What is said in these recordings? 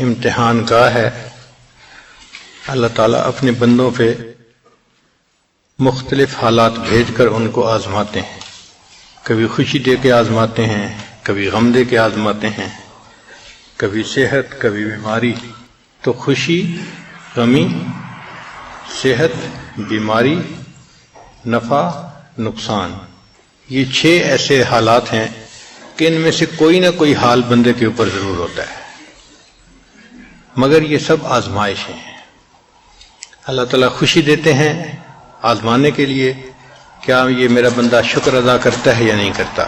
امتحان گاہ ہے۔ اللہ تعالیٰ اپنے بندوں پہ مختلف حالات بھیج کر ان کو آزماتے ہیں، کبھی خوشی دے کے آزماتے ہیں، کبھی غم دے کے آزماتے ہیں، کبھی صحت، کبھی بیماری۔ تو خوشی، غمی، صحت، بیماری، نفع، نقصان، یہ 6 ایسے حالات ہیں کہ ان میں سے کوئی نہ کوئی حال بندے کے اوپر ضرور ہوتا ہے، مگر یہ سب آزمائش ہیں۔ اللہ تعالیٰ خوشی دیتے ہیں آزمانے کے لیے، کیا یہ میرا بندہ شکر ادا کرتا ہے یا نہیں کرتا۔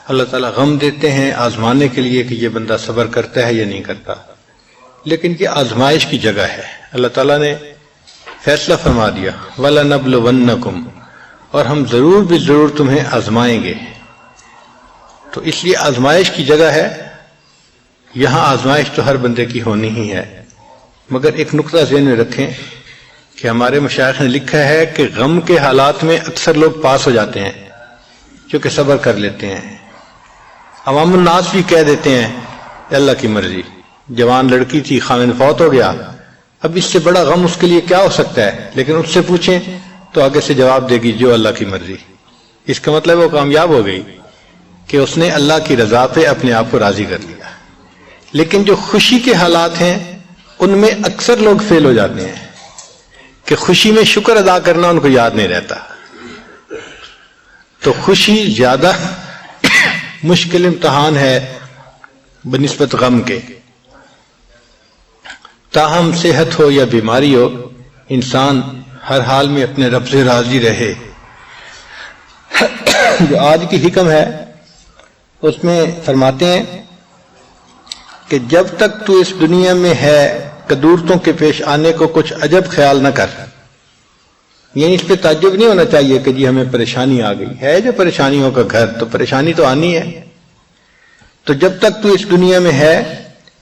اللہ تعالیٰ غم دیتے ہیں آزمانے کے لیے کہ یہ بندہ صبر کرتا ہے یا نہیں کرتا۔ لیکن یہ آزمائش کی جگہ ہے۔ اللہ تعالیٰ نے فیصلہ فرما دیا وَلَنَبْلُوَنَّكُمْ، اور ہم ضرور بھی ضرور تمہیں آزمائیں گے۔ تو اس لیے آزمائش کی جگہ ہے، یہاں آزمائش تو ہر بندے کی ہونی ہی ہے۔ مگر ایک نقطہ ذہن میں رکھیں کہ ہمارے مشائخ نے لکھا ہے کہ غم کے حالات میں اکثر لوگ پاس ہو جاتے ہیں کیونکہ صبر کر لیتے ہیں۔ عوام الناس بھی کہہ دیتے ہیں اللہ کی مرضی، جوان لڑکی تھی، خاوند فوت ہو گیا، اب اس سے بڑا غم اس کے لیے کیا ہو سکتا ہے۔ لیکن اس سے پوچھیں تو آگے سے جواب دے گی جو اللہ کی مرضی۔ اس کا مطلب وہ کامیاب ہو گئی کہ اس نے اللہ کی رضا پہ اپنے آپ کو راضی کر لیا۔ لیکن جو خوشی کے حالات ہیں ان میں اکثر لوگ فیل ہو جاتے ہیں کہ خوشی میں شکر ادا کرنا ان کو یاد نہیں رہتا۔ تو خوشی زیادہ مشکل امتحان ہے بنسبت غم کے۔ تاہم صحت ہو یا بیماری ہو، انسان ہر حال میں اپنے رب سے راضی رہے۔ جو آج کی حکم ہے اس میں فرماتے ہیں کہ جب تک تو اس دنیا میں ہے قدورتوں کے پیش آنے کو کچھ عجب خیال نہ کر۔ یعنی اس پہ تعجب نہیں ہونا چاہیے کہ جی ہمیں پریشانی آ گئی ہے، جو پریشانیوں کا گھر، تو پریشانی تو آنی ہے۔ تو جب تک تو اس دنیا میں ہے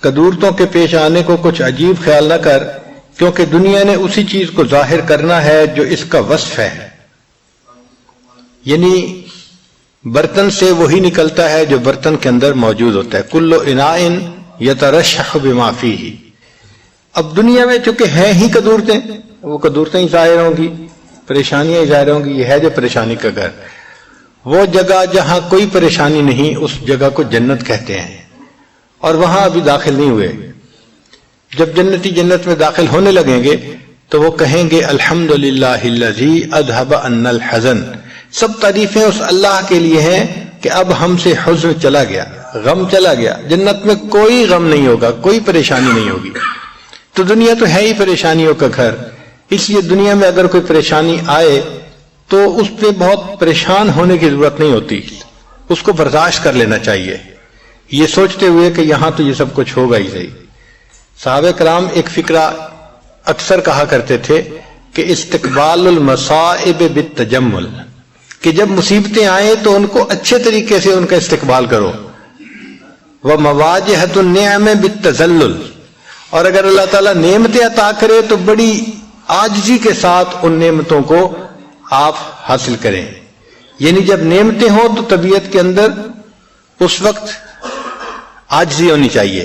قدورتوں کے پیش آنے کو کچھ عجیب خیال نہ کر، کیونکہ دنیا نے اسی چیز کو ظاہر کرنا ہے جو اس کا وصف ہے۔ یعنی برتن سے وہی نکلتا ہے جو برتن کے اندر موجود ہوتا ہے۔ کل اناء یترشح بما فیہ۔ اب دنیا میں چونکہ ہیں ہی قدورتیں، وہ قدورتیں ہی ظاہر ہوں گی، پریشانیاں ہی ظاہر ہوں گی۔ یہ ہے جو پریشانی کا گھر۔ وہ جگہ جہاں کوئی پریشانی نہیں، اس جگہ کو جنت کہتے ہیں، اور وہاں ابھی داخل نہیں ہوئے۔ جب جنتی جنت میں داخل ہونے لگیں گے تو وہ کہیں گے الحمدللہ الذی اذھب عنا الحزن۔ سب تعریفیں اس اللہ کے لیے ہیں کہ اب ہم سے حزن چلا گیا، غم چلا گیا۔ جنت میں کوئی غم نہیں ہوگا، کوئی پریشانی نہیں ہوگی۔ تو دنیا تو ہے ہی پریشانیوں کا گھر، اس لیے دنیا میں اگر کوئی پریشانی آئے تو اس پہ بہت پریشان ہونے کی ضرورت نہیں ہوتی، اس کو برداشت کر لینا چاہیے، یہ سوچتے ہوئے کہ یہاں تو یہ سب کچھ ہوگا ہی صحیح۔ صحابہ کرام ایک فقرہ اکثر کہا کرتے تھے کہ استقبال المصائب بالتجمل، کہ جب مصیبتیں آئیں تو ان کو اچھے طریقے سے ان کا استقبال کرو۔ ومواجہۃ النعم بالتذلل، اور اگر اللہ تعالیٰ نعمتیں عطا کرے تو بڑی عاجزی کے ساتھ ان نعمتوں کو آپ حاصل کریں۔ یعنی جب نعمتیں ہوں تو طبیعت کے اندر اس وقت عاجزی ہونی چاہیے،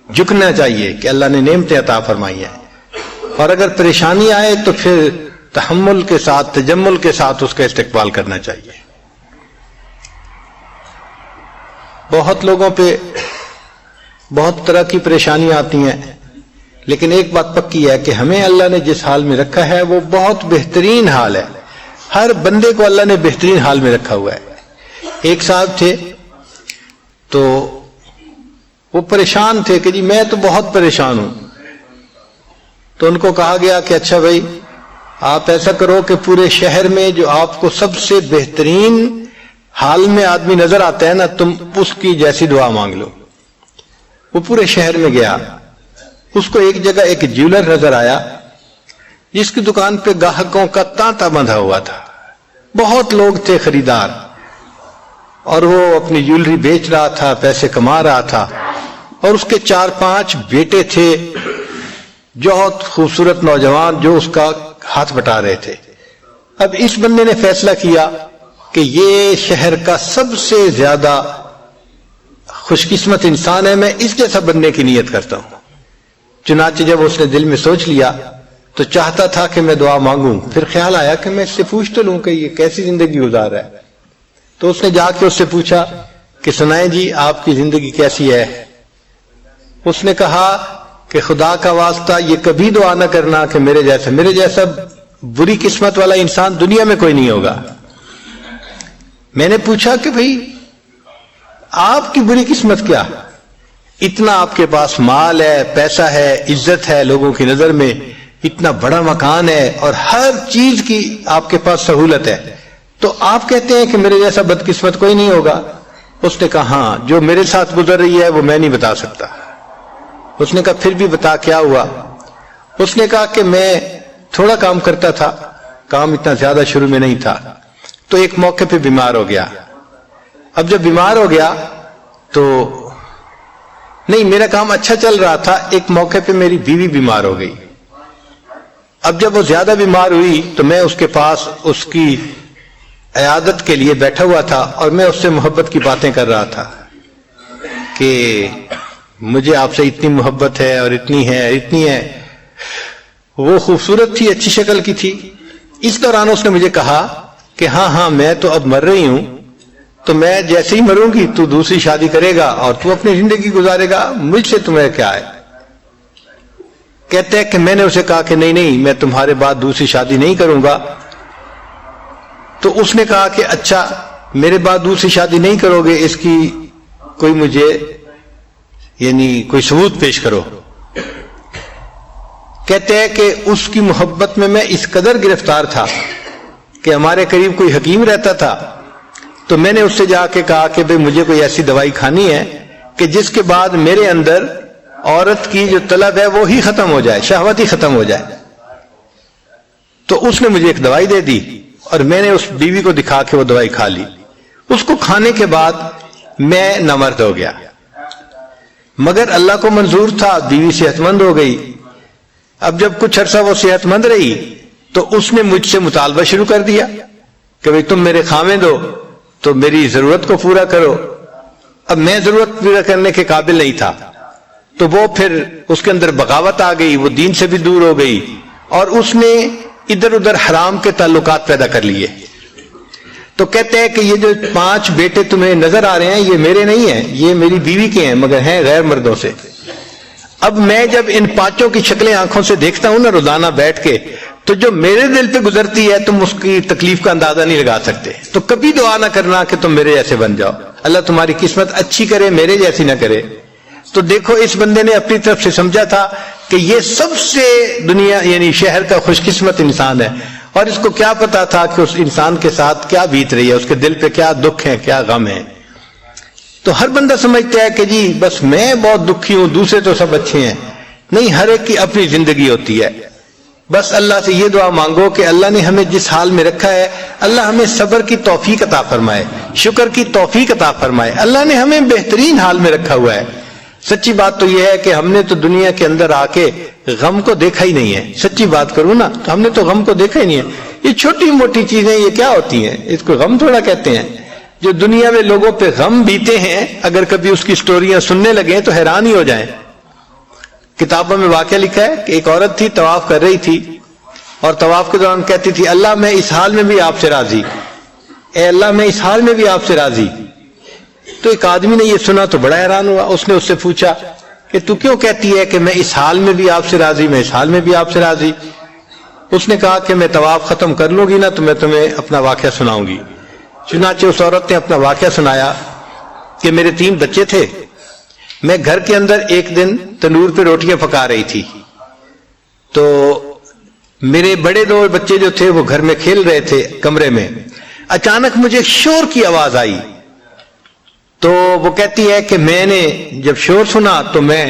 جھکنا چاہیے کہ اللہ نے نعمتیں عطا فرمائی ہیں۔ اور اگر پریشانی آئے تو پھر تحمل کے ساتھ، تجمل کے ساتھ اس کا استقبال کرنا چاہیے۔ بہت لوگوں پہ بہت طرح کی پریشانیاں آتی ہیں، لیکن ایک بات پکی ہے کہ ہمیں اللہ نے جس حال میں رکھا ہے وہ بہت بہترین حال ہے۔ ہر بندے کو اللہ نے بہترین حال میں رکھا ہوا ہے۔ ایک صاحب تھے تو وہ پریشان تھے کہ جی میں تو بہت پریشان ہوں۔ تو ان کو کہا گیا کہ اچھا بھائی آپ ایسا کرو کہ پورے شہر میں جو آپ کو سب سے بہترین حال میں آدمی نظر آتا ہے نا، تم اس کی جیسی دعا مانگ لو۔ وہ پورے شہر میں گیا، اس کو ایک جگہ ایک جیولر نظر آیا جس کی دکان پہ گاہکوں کا تانتا بندھا ہوا تھا، بہت لوگ تھے خریدار، اور وہ اپنی جیولری بیچ رہا تھا، پیسے کما رہا تھا، اور اس کے 4-5 بیٹے تھے، بہت خوبصورت نوجوان جو اس کا ہاتھ بٹا رہے تھے۔ اب اس بندے نے فیصلہ کیا کہ یہ شہر کا سب سے زیادہ خوش قسمت انسان ہے، میں اس جیسا بننے کی نیت کرتا ہوں۔ چنانچہ جب اس نے دل میں سوچ لیا تو چاہتا تھا کہ میں دعا مانگوں، پھر خیال آیا کہ میں اس سے پوچھ تو لوں کہ یہ کیسی زندگی گزار رہا ہے۔ تو اس نے جا کے اس سے پوچھا کہ سنائیں جی آپ کی زندگی کیسی ہے؟ اس نے کہا کہ خدا کا واسطہ یہ کبھی دعا نہ کرنا کہ میرے جیسا بری قسمت والا انسان دنیا میں کوئی نہیں ہوگا۔ میں نے پوچھا کہ بھئی آپ کی بری قسمت کیا؟ اتنا آپ کے پاس مال ہے، پیسہ ہے، عزت ہے لوگوں کی نظر میں، اتنا بڑا مکان ہے اور ہر چیز کی آپ کے پاس سہولت ہے، تو آپ کہتے ہیں کہ میرے جیسا بدقسمت کوئی نہیں ہوگا؟ اس نے کہا ہاں، جو میرے ساتھ گزر رہی ہے وہ میں نہیں بتا سکتا۔ اس نے کہا پھر بھی بتا کیا ہوا؟ اس نے کہا کہ میں تھوڑا کام کرتا تھا، کام اتنا زیادہ شروع میں نہیں تھا، تو ایک موقع پہ بیمار ہو گیا۔ اب جب بیمار ہو گیا تو نہیں، میرا کام اچھا چل رہا تھا، ایک موقع پہ میری بیوی بیمار ہو گئی۔ اب جب وہ زیادہ بیمار ہوئی تو میں اس کے پاس اس کی عیادت کے لیے بیٹھا ہوا تھا اور میں اس سے محبت کی باتیں کر رہا تھا کہ مجھے آپ سے اتنی محبت ہے اور اتنی ہے۔ وہ خوبصورت تھی، اچھی شکل کی تھی۔ اس دوران اس نے مجھے کہا کہ ہاں میں تو اب مر رہی ہوں، تو میں جیسے ہی مروں گی تو دوسری شادی کرے گا اور تو اپنی زندگی گزارے گا، مجھ سے تمہیں کیا ہے؟ کہتے ہیں کہ میں نے اسے کہا کہ نہیں میں تمہارے بعد دوسری شادی نہیں کروں گا۔ تو اس نے کہا کہ اچھا میرے بعد دوسری شادی نہیں کرو گے، اس کی کوئی مجھے کوئی ثبوت پیش کرو۔ کہتے ہیں کہ اس کی محبت میں اس قدر گرفتار تھا کہ ہمارے قریب کوئی حکیم رہتا تھا، تو میں نے اس سے جا کے کہا کہ بھئی مجھے کوئی ایسی دوائی کھانی ہے کہ جس کے بعد میرے اندر عورت کی جو طلب ہے وہ ہی ختم ہو جائے، شہوت ہی ختم ہو جائے۔ تو اس نے مجھے ایک دوائی دے دی اور میں نے اس بیوی کو دکھا کے وہ دوائی کھا لی۔ اس کو کھانے کے بعد میں نامرد ہو گیا، مگر اللہ کو منظور تھا، بیوی صحت مند ہو گئی۔ اب جب کچھ عرصہ وہ صحت مند رہی تو اس نے مجھ سے مطالبہ شروع کر دیا کہ بھئی تم میرے خاوند ہو تو میری ضرورت کو پورا کرو۔ اب میں ضرورت پورا کرنے کے قابل نہیں تھا، تو وہ پھر اس کے اندر بغاوت آ گئی، وہ دین سے بھی دور ہو گئی اور اس نے ادھر ادھر حرام کے تعلقات پیدا کر لیے۔ تو کہتے ہیں کہ یہ جو 5 بیٹے تمہیں نظر آ رہے ہیں یہ میرے نہیں ہیں، یہ میری بیوی کے ہیں، مگر ہیں غیر مردوں سے۔ اب میں جب ان 5 کی شکلیں آنکھوں سے دیکھتا ہوں نا روزانہ بیٹھ کے، تو جو میرے دل پہ گزرتی ہے تم اس کی تکلیف کا اندازہ نہیں لگا سکتے۔ تو کبھی دعا نہ کرنا کہ تم میرے جیسے بن جاؤ، اللہ تمہاری قسمت اچھی کرے، میرے جیسی نہ کرے۔ تو دیکھو اس بندے نے اپنی طرف سے سمجھا تھا کہ یہ سب سے دنیا شہر کا خوش قسمت انسان ہے، اور اس کو کیا پتا تھا کہ اس انسان کے ساتھ کیا بیت رہی ہے، اس کے دل پہ کیا دکھ ہے، کیا غم ہے۔ تو ہر بندہ سمجھتا ہے کہ جی بس میں بہت دکھی ہوں، دوسرے تو سب اچھے ہیں۔ نہیں، ہر ایک کی اپنی زندگی ہوتی ہے۔ بس اللہ سے یہ دعا مانگو کہ اللہ نے ہمیں جس حال میں رکھا ہے، اللہ ہمیں صبر کی توفیق عطا فرمائے، شکر کی توفیق عطا فرمائے۔ اللہ نے ہمیں بہترین حال میں رکھا ہوا ہے۔ سچی بات تو یہ ہے کہ ہم نے تو دنیا کے اندر آ کے غم کو دیکھا ہی نہیں ہے۔ سچی بات کروں نا تو ہم نے تو غم کو دیکھا ہی نہیں ہے۔ یہ چھوٹی موٹی چیزیں یہ کیا ہوتی ہیں، اس کو غم تھوڑا کہتے ہیں۔ جو دنیا میں لوگوں پہ غم بیتے ہیں، اگر کبھی اس کی سٹوریاں سننے لگیں تو حیران ہی ہو جائیں۔ کتابوں میں واقعہ لکھا ہے کہ ایک عورت تھی، طواف کر رہی تھی اور طواف کے دوران کہتی تھی اللہ میں اس حال میں بھی آپ سے راضی، اے اللہ میں اس حال میں بھی آپ سے راضی۔ تو ایک آدمی نے یہ سنا تو بڑا حیران ہوا، اس نے اس سے پوچھا کہ تو کیوں کہتی ہے کہ میں اس حال میں بھی آپ سے راضی، میں اس حال میں بھی آپ سے راضی؟ اس نے کہا کہ میں طواف ختم کر لوں گی نا تو میں تمہیں اپنا واقعہ سناؤں گی۔ چنانچہ اس عورت نے اپنا واقعہ سنایا کہ میرے 3 بچے تھے، میں گھر کے اندر ایک دن تنور پہ روٹیاں پکا رہی تھی، تو میرے بڑے 2 بچے جو تھے وہ گھر میں کھیل رہے تھے کمرے میں۔ اچانک مجھے شور کی آواز آئی، تو وہ کہتی ہے کہ میں نے جب شور سنا تو میں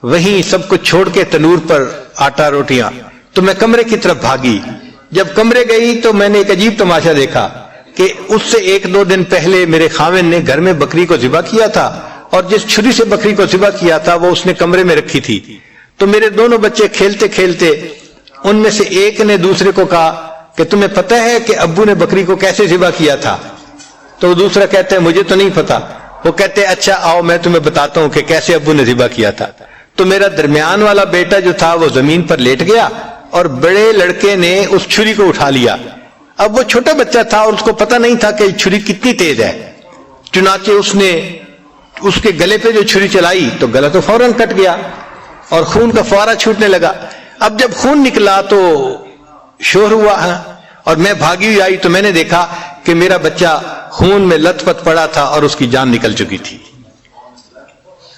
وہیں سب کچھ چھوڑ کے تنور پر آٹا روٹیاں تو میں کمرے کی طرف بھاگی۔ جب کمرے گئی تو میں نے ایک عجیب تماشا دیکھا کہ اس سے 1-2 دن پہلے میرے خاوند نے گھر میں بکری کو ذبح کیا تھا، اور جس چھری سے بکری کو ذبح کیا تھا وہ اس نے کمرے میں رکھی تھی۔ تو میرے دونوں بچے کھیلتے کھیلتے ان میں سے ایک نے دوسرے کو کہا کہ تمہیں پتہ ہے کہ ابو نے بکری کو کیسے ذبح کیا تھا؟ تو دوسرا کہتا ہے مجھے تو نہیں پتا۔ وہ کہتے اچھا آؤ میں تمہیں بتاتا ہوں کہ کیسے ابو نے ذبح کیا تھا. تو میرا درمیان والا بیٹا جو تھا وہ زمین پر لیٹ گیا اور بڑے لڑکے نے اس چھری کو اٹھا لیا. اب وہ چھوٹا بچہ تھا اور اس کو پتہ نہیں تھا کہ چھری کتنی تیز ہے. چنانچہ اس نے اس کے گلے پہ جو چھری چلائی تو گلا تو فوراً کٹ گیا اور خون کا فوارہ چھوٹنے لگا. اب جب خون نکلا تو شور ہوا اور میں بھاگی ہوئی آئی تو میں نے دیکھا کہ میرا بچہ خون میں لت پت پڑا تھا اور اس کی جان نکل چکی تھی.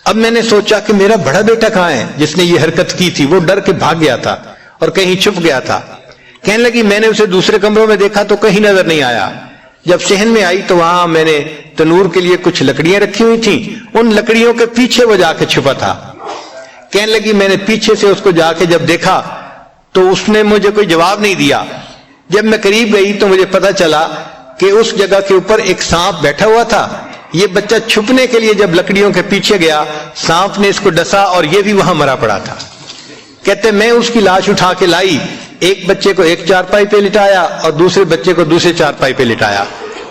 اب میں نے سوچا کہ میرا بڑا بیٹا کہاں ہے جس نے یہ حرکت کی تھی. وہ ڈر کے بھاگ گیا تھا اور کہیں چھپ گیا تھا. کہنے لگی میں نے اسے دوسرے کمروں میں دیکھا تو کہیں نظر نہیں آیا. جب صحن میں آئی تو وہاں میں نے تنور کے لیے کچھ لکڑیاں رکھی ہوئی تھیں. ان لکڑیوں کے پیچھے وہ جا کے چھپا تھا. کہنے لگی میں نے پیچھے سے اس کو جا کے جب دیکھا تو اس نے مجھے کوئی جواب نہیں دیا. جب میں قریب گئی تو مجھے پتا چلا کہ اس جگہ کے اوپر ایک سانپ بیٹھا ہوا تھا. یہ بچہ چھپنے کے لیے جب لکڑیوں کے پیچھے گیا سانپ نے اس کو ڈسا اور یہ بھی وہاں مرا پڑا تھا. کہتے میں اس کی لاش اٹھا کے لائی. ایک بچے کو ایک چارپائی پہ لٹایا اور دوسرے بچے کو دوسرے چارپائی پہ لٹایا.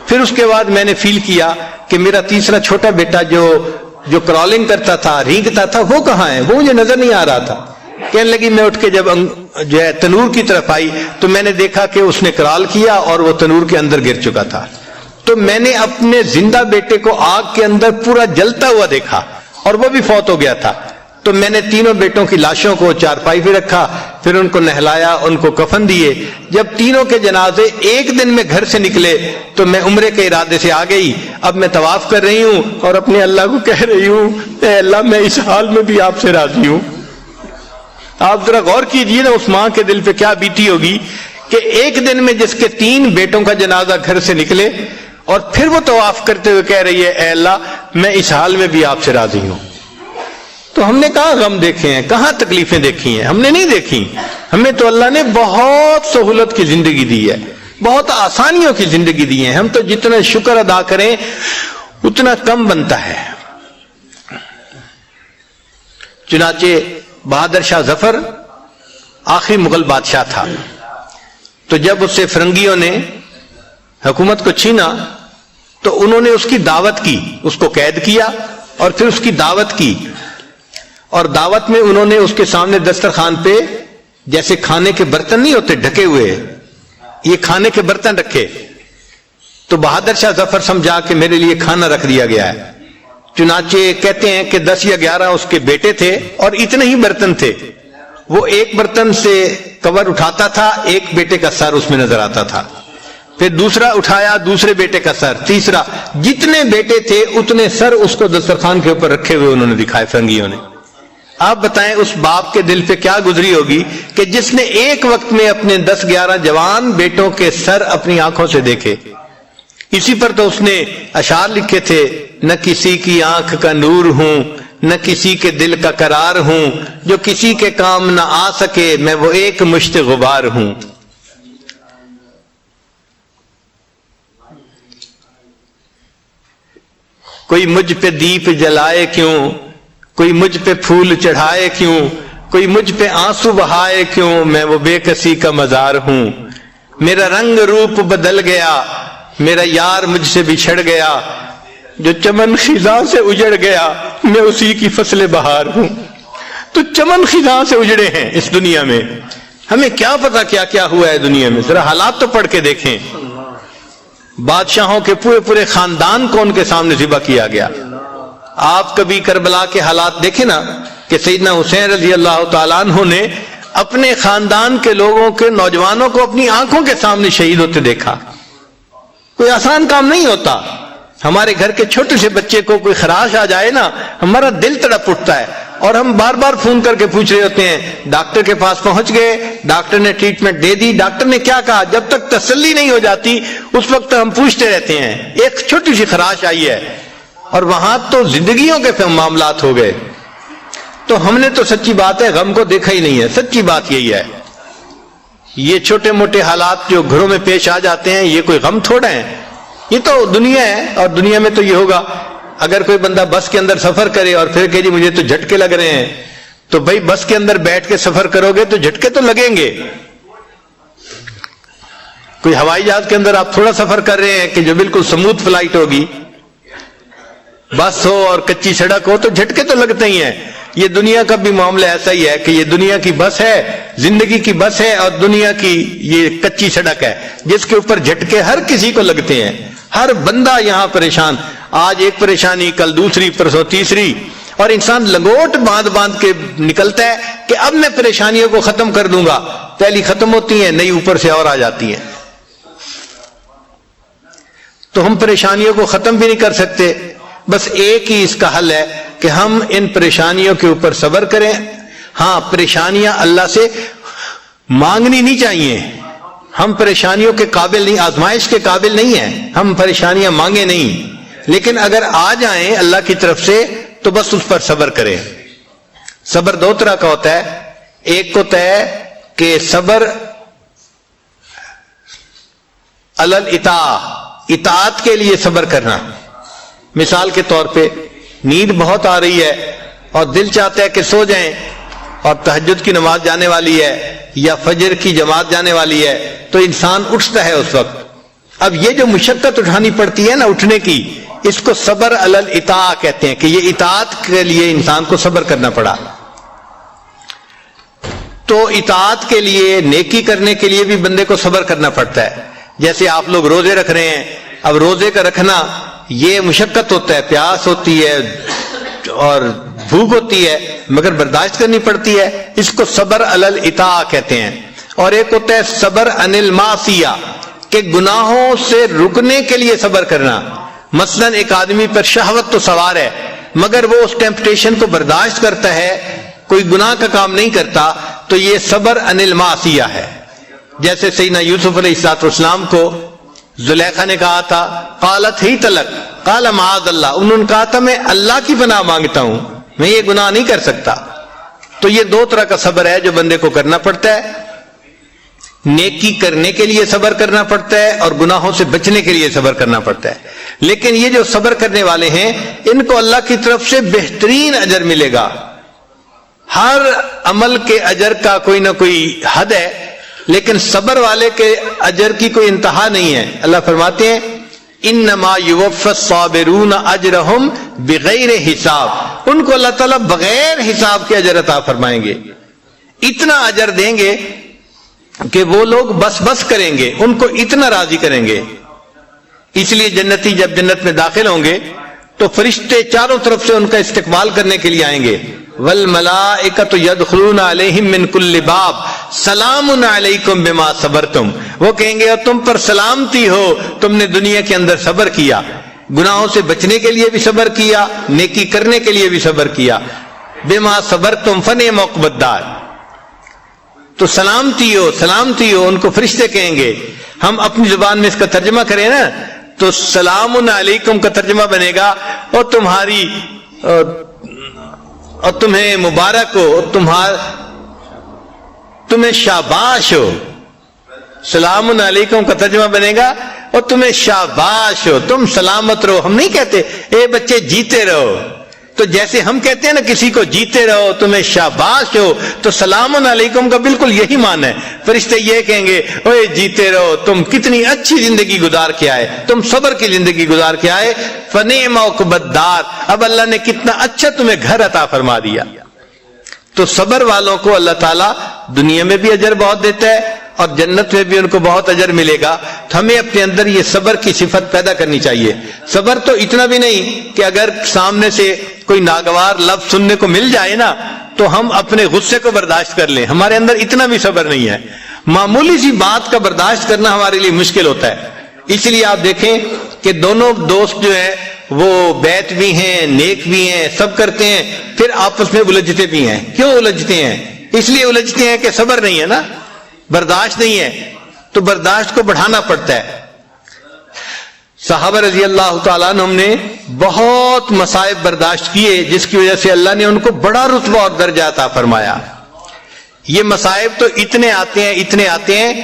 پھر اس کے بعد میں نے فیل کیا کہ میرا تیسرا چھوٹا بیٹا جو کرالنگ کرتا تھا رینگتا تھا وہ کہاں ہے. وہ مجھے نظر نہیں آ رہا تھا. کہنے لگی میں اٹھ کے جب جو ہے تنور کی طرف آئی تو میں نے دیکھا کہ اس نے کرال کیا اور وہ تنور کے اندر گر چکا تھا. تو میں نے اپنے زندہ بیٹے کو آگ کے اندر پورا جلتا ہوا دیکھا اور وہ بھی فوت ہو گیا تھا. تو میں نے تینوں بیٹوں کی لاشوں کو چارپائی پہ رکھا, پھر ان کو نہلایا, ان کو کفن دیے. جب تینوں کے جنازے ایک دن میں گھر سے نکلے تو میں عمرے کے ارادے سے آ گئی. اب میں طواف کر رہی ہوں اور اپنے اللہ کو کہہ رہی ہوں اے اللہ میں اس حال میں بھی آپ سے راضی ہوں. آپ ذرا غور کیجئے نا اس ماں کے دل پہ کیا بیتی ہوگی کہ ایک دن میں جس کے 3 بیٹوں کا جنازہ گھر سے نکلے اور پھر وہ طواف کرتے ہوئے کہہ رہی ہے اے اللہ میں اس حال میں بھی آپ سے راضی ہوں. تو ہم نے کہاں غم دیکھے ہیں, کہاں تکلیفیں دیکھی ہیں؟ ہم نے نہیں دیکھی. ہمیں تو اللہ نے بہت سہولت کی زندگی دی ہے, بہت آسانیوں کی زندگی دی ہے. ہم تو جتنا شکر ادا کریں اتنا کم بنتا ہے. چنانچہ بہادر شاہ ظفر آخری مغل بادشاہ تھا. تو جب اس سے فرنگیوں نے حکومت کو چھینا تو انہوں نے اس کی دعوت کی, اس کو قید کیا اور پھر اس کی دعوت کی. اور دعوت میں انہوں نے اس کے سامنے دسترخوان پہ جیسے کھانے کے برتن نہیں ہوتے ڈھکے ہوئے, یہ کھانے کے برتن رکھے. تو بہادر شاہ ظفر سمجھا کہ میرے لیے کھانا رکھ دیا گیا ہے. چنانچہ کہتے ہیں کہ 10 یا 11 اس کے بیٹے تھے اور اتنے ہی برتن تھے. وہ ایک برتن سے کور اٹھاتا تھا, ایک بیٹے کا سر اس میں نظر آتا تھا. پھر دوسرا اٹھایا, دوسرے بیٹے کا سر, تیسرا, جتنے بیٹے تھے اتنے سر اس کو دسترخوان کے اوپر رکھے ہوئے انہوں نے دکھائے فرنگیوں نے. آپ بتائیں اس باپ کے دل پہ کیا گزری ہوگی کہ جس نے ایک وقت میں اپنے 10-11 جوان بیٹوں کے سر اپنی آنکھوں سے دیکھے. اسی پر تو اس نے اشعار لکھے تھے, نہ کسی کی آنکھ کا نور ہوں نہ کسی کے دل کا قرار ہوں, جو کسی کے کام نہ آ سکے میں وہ ایک مشت غبار ہوں. کوئی مجھ پہ دیپ جلائے کیوں, کوئی مجھ پہ پھول چڑھائے کیوں, کوئی مجھ پہ آنسو بہائے کیوں, میں وہ بے کسی کا مزار ہوں. میرا رنگ روپ بدل گیا, میرا یار مجھ سے بچھڑ گیا, جو چمن خزاں سے اجڑ گیا میں اسی کی فصل بہار ہوں. تو چمن خزاں سے اجڑے ہیں اس دنیا میں, ہمیں کیا پتا کیا کیا ہوا ہے دنیا میں. ذرا حالات تو پڑھ کے دیکھیں. بادشاہوں کے پورے خاندان کو ان کے سامنے ذبح کیا گیا. آپ کبھی کربلا کے حالات دیکھیں نا کہ سیدنا حسین رضی اللہ تعالیٰ عنہ نے اپنے خاندان کے لوگوں کے نوجوانوں کو اپنی آنکھوں کے سامنے شہید ہوتے دیکھا. کوئی آسان کام نہیں ہوتا. ہمارے گھر کے چھوٹے سے بچے کو کوئی خراش آ جائے نا ہمارا دل تڑپ اٹھتا ہے اور ہم بار بار فون کر کے پوچھ رہے ہوتے ہیں ڈاکٹر کے پاس پہنچ گئے, ڈاکٹر نے ٹریٹمنٹ دے دی, ڈاکٹر نے کیا کہا. جب تک تسلی نہیں ہو جاتی اس وقت ہم پوچھتے رہتے ہیں. ایک چھوٹی سی خراش آئی ہے اور وہاں تو زندگیوں کے معاملات ہو گئے. تو ہم نے تو سچی بات ہے غم کو دیکھا ہی نہیں ہے. سچی بات یہی ہے. یہ چھوٹے موٹے حالات جو گھروں میں پیش آ جاتے ہیں یہ کوئی غم تھوڑا ہے, یہ تو دنیا ہے. اور دنیا میں تو یہ ہوگا اگر کوئی بندہ بس کے اندر سفر کرے اور پھر کہ جی مجھے تو جھٹکے لگ رہے ہیں, تو بھائی بس کے اندر بیٹھ کے سفر کرو گے تو جھٹکے تو لگیں گے. کوئی ہوائی جہاز کے اندر آپ تھوڑا سفر کر رہے ہیں کہ جو بالکل سموتھ فلائٹ ہوگی بس ہو اور کچی سڑک ہو تو جھٹکے تو لگتے ہی ہیں. یہ دنیا کا بھی معاملہ ایسا ہی ہے کہ یہ دنیا کی بس ہے, زندگی کی بس ہے, اور دنیا کی یہ کچی سڑک ہے جس کے اوپر جھٹکے ہر کسی کو لگتے ہیں. ہر بندہ یہاں پریشان, آج ایک پریشانی, کل دوسری, پرسوں تیسری, اور انسان لنگوٹ باندھ باندھ کے نکلتا ہے کہ اب میں پریشانیوں کو ختم کر دوں گا. پہلی ختم ہوتی ہیں, نئی اوپر سے اور آ جاتی ہیں. تو ہم پریشانیوں کو ختم بھی نہیں کر سکتے. بس ایک ہی اس کا حل ہے کہ ہم ان پریشانیوں کے اوپر صبر کریں. ہاں, پریشانیاں اللہ سے مانگنی نہیں چاہیے. ہم پریشانیوں کے قابل نہیں, آزمائش کے قابل نہیں ہیں, ہم پریشانیاں مانگے نہیں, لیکن اگر آ جائیں اللہ کی طرف سے تو بس اس پر صبر کریں. صبر دو طرح کا ہوتا ہے. ایک ہوتا ہے کہ صبر علی اطاعت کے لیے صبر کرنا. مثال کے طور پہ نیند بہت آ رہی ہے اور دل چاہتا ہے کہ سو جائیں, اور تہجد کی نماز جانے والی ہے یا فجر کی جماعت جانے والی ہے, تو انسان اٹھتا ہے اس وقت. اب یہ جو مشقت اٹھانی پڑتی ہے نا اٹھنے کی, اس کو صبر علی الاطاعہ کہتے ہیں, کہ یہ اطاعت کے لیے انسان کو صبر کرنا پڑا. تو اطاعت کے لیے, نیکی کرنے کے لیے بھی بندے کو صبر کرنا پڑتا ہے. جیسے آپ لوگ روزے رکھ رہے ہیں, اب روزے کا رکھنا یہ مشقت ہوتا ہے, پیاس ہوتی ہے اور بھوک ہوتی ہے, مگر برداشت کرنی پڑتی ہے. اس کو صبر علی الاطاعہ کہتے ہیں. اور ایک ہوتا ہے صبر عن المعصیہ, کہ گناہوں سے رکنے کے لیے صبر کرنا. مثلا ایک آدمی پر شہوت تو سوار ہے مگر وہ اس ٹیمپٹیشن کو برداشت کرتا ہے, کوئی گناہ کا کام نہیں کرتا, تو یہ صبر عن المعصیہ ہے. جیسے سیدنا یوسف علیہ السلام کو زلیخا نے کہا تھا, قالت ہی تلک قال معاذ اللہ, انہوں نے کہا تھا میں اللہ کی پناہ مانگتا ہوں, میں یہ گناہ نہیں کر سکتا. تو یہ دو طرح کا صبر ہے جو بندے کو کرنا پڑتا ہے. نیکی کرنے کے لیے صبر کرنا پڑتا ہے اور گناہوں سے بچنے کے لیے صبر کرنا پڑتا ہے. لیکن یہ جو صبر کرنے والے ہیں ان کو اللہ کی طرف سے بہترین اجر ملے گا. ہر عمل کے اجر کا کوئی نہ کوئی حد ہے, لیکن صبر والے کے اجر کی کوئی انتہا نہیں ہے. اللہ فرماتے ہیں انما یوفی الصابرون اجرہم بغیر حساب, ان کو اللہ تعالیٰ بغیر حساب کے اجر عطا فرمائیں گے. اتنا اجر دیں گے کہ وہ لوگ بس بس کریں گے, ان کو اتنا راضی کریں گے. اس لیے جنتی جب جنت میں داخل ہوں گے تو فرشتے چاروں طرف سے ان کا استقبال کرنے کے لیے آئیں گے. والملائکۃ یدخلون علیہم من کل باب سلام علیکم بما صبرتم, وہ کہیں گے اور تم پر سلامتی ہو, تم نے دنیا کے اندر صبر کیا, گناہوں سے بچنے کے لیے بھی صبر کیا, نیکی کرنے کے لیے بھی صبر کیا. بما صبرتم فنعم عقبی الدار, تو سلامتی ہو سلامتی ہو, ان کو فرشتے کہیں گے. ہم اپنی زبان میں اس کا ترجمہ کریں نا تو سلام علیکم کا ترجمہ بنے گا اور تمہاری اور تمہیں مبارک ہو, تمہیں شاباش ہو. سلام علیکم کا ترجمہ بنے گا اور تمہیں شاباش ہو, تم سلامت رہو. ہم نہیں کہتے اے بچے جیتے رہو, تو جیسے ہم کہتے ہیں نا کسی کو جیتے رہو, تمہیں شاباش ہو, تو سلام علیکم کا بالکل یہی معنی ہے. فرشتے یہ کہیں گے اوے جیتے رہو, تم کتنی اچھی زندگی گزار کے آئے, تم صبر کی زندگی گزار کے آئے. فنعم عقبی الدار, اب اللہ نے کتنا اچھا تمہیں گھر عطا فرما دیا. تو صبر والوں کو اللہ تعالیٰ دنیا میں بھی اجر بہت دیتا ہے اور جنت میں بھی ان کو بہت اجر ملے گا. تو ہمیں اپنے اندر یہ صبر کی صفت پیدا کرنی چاہیے. صبر تو اتنا بھی نہیں کہ اگر سامنے سے کوئی ناگوار لفظ سننے کو مل جائے نا تو ہم اپنے غصے کو برداشت کر لیں, ہمارے اندر اتنا بھی صبر نہیں ہے. معمولی سی بات کا برداشت کرنا ہمارے لیے مشکل ہوتا ہے. اس لیے آپ دیکھیں کہ دونوں دوست جو ہیں وہ بیت بھی ہیں, نیک بھی ہیں, سب کرتے ہیں, پھر آپس میں الجھتے بھی ہیں. کیوں الجھتے ہیں؟ اس لیے الجھتے ہیں کہ صبر نہیں ہے نا, برداشت نہیں ہے, تو برداشت کو بڑھانا پڑتا ہے. صحابہ رضی اللہ تعالیٰ عنہم نے بہت مصائب برداشت کیے جس کی وجہ سے اللہ نے ان کو بڑا رتبہ اور درجہ عطا فرمایا. یہ مصائب تو اتنے آتے ہیں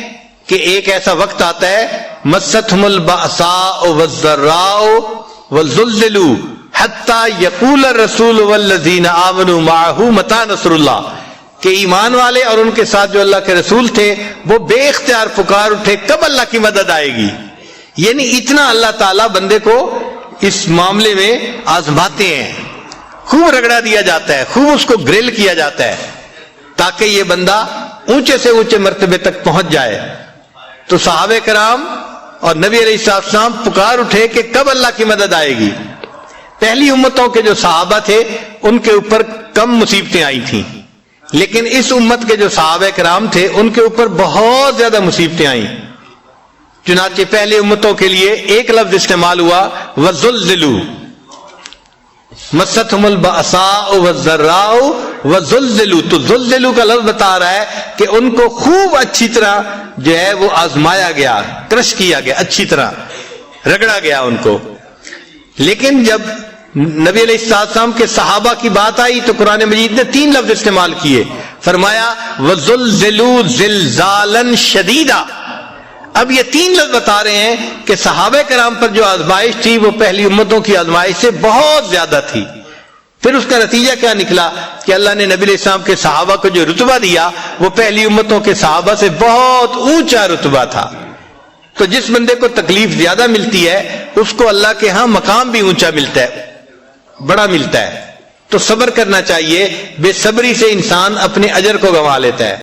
کہ ایک ایسا وقت آتا ہے مستہم البأساء والضراء وزلزلوا حتی یقول الرسول والذین آمنوا معه متی نصر اللہ, کہ ایمان والے اور ان کے ساتھ جو اللہ کے رسول تھے وہ بے اختیار پکار اٹھے کب اللہ کی مدد آئے گی. یعنی اتنا اللہ تعالیٰ بندے کو اس معاملے میں آزماتے ہیں، خوب رگڑا دیا جاتا ہے، خوب اس کو گرل کیا جاتا ہے تاکہ یہ بندہ اونچے سے اونچے مرتبے تک پہنچ جائے۔ تو صحابہ کرام اور نبی علیہ السلام پکار اٹھے کہ کب اللہ کی مدد آئے گی۔ پہلی امتوں کے جو صحابہ تھے ان کے اوپر کم مصیبتیں آئی تھیں، لیکن اس امت کے جو صحابہ کرام تھے ان کے اوپر بہت زیادہ مصیبتیں آئیں۔ چنانچہ پہلی امتوں کے لیے ایک لفظ استعمال ہوا وَزُلْزِلُوا، مَسَّتْهُمُ الْبَأْسَاءُ وَالضَّرَّاءُ وَزُلْزِلُوا، تو زلزلو کا لفظ بتا رہا ہے کہ ان کو خوب اچھی طرح جو ہے وہ آزمایا گیا، کرش کیا گیا، اچھی طرح رگڑا گیا ان کو۔ لیکن جب نبی علیہ السلام کے صحابہ کی بات آئی تو قرآن مجید نے 3 لفظ استعمال کیے، فرمایا وَزُلْزِلُوا زِلزَالًا شَدِيدًا۔ اب یہ 3 لفظ بتا رہے ہیں کہ صحابہ کرام پر جو آزمائش تھی وہ پہلی امتوں کی آزمائش سے بہت زیادہ تھی۔ پھر اس کا نتیجہ کیا نکلا کہ اللہ نے نبی علیہ السلام کے صحابہ کو جو رتبہ دیا وہ پہلی امتوں کے صحابہ سے بہت اونچا رتبہ تھا۔ تو جس بندے کو تکلیف زیادہ ملتی ہے اس کو اللہ کے ہاں مقام بھی اونچا ملتا ہے، بڑا ملتا ہے۔ تو صبر کرنا چاہیے، بے صبری سے انسان اپنے اجر کو گنوا لیتا ہے۔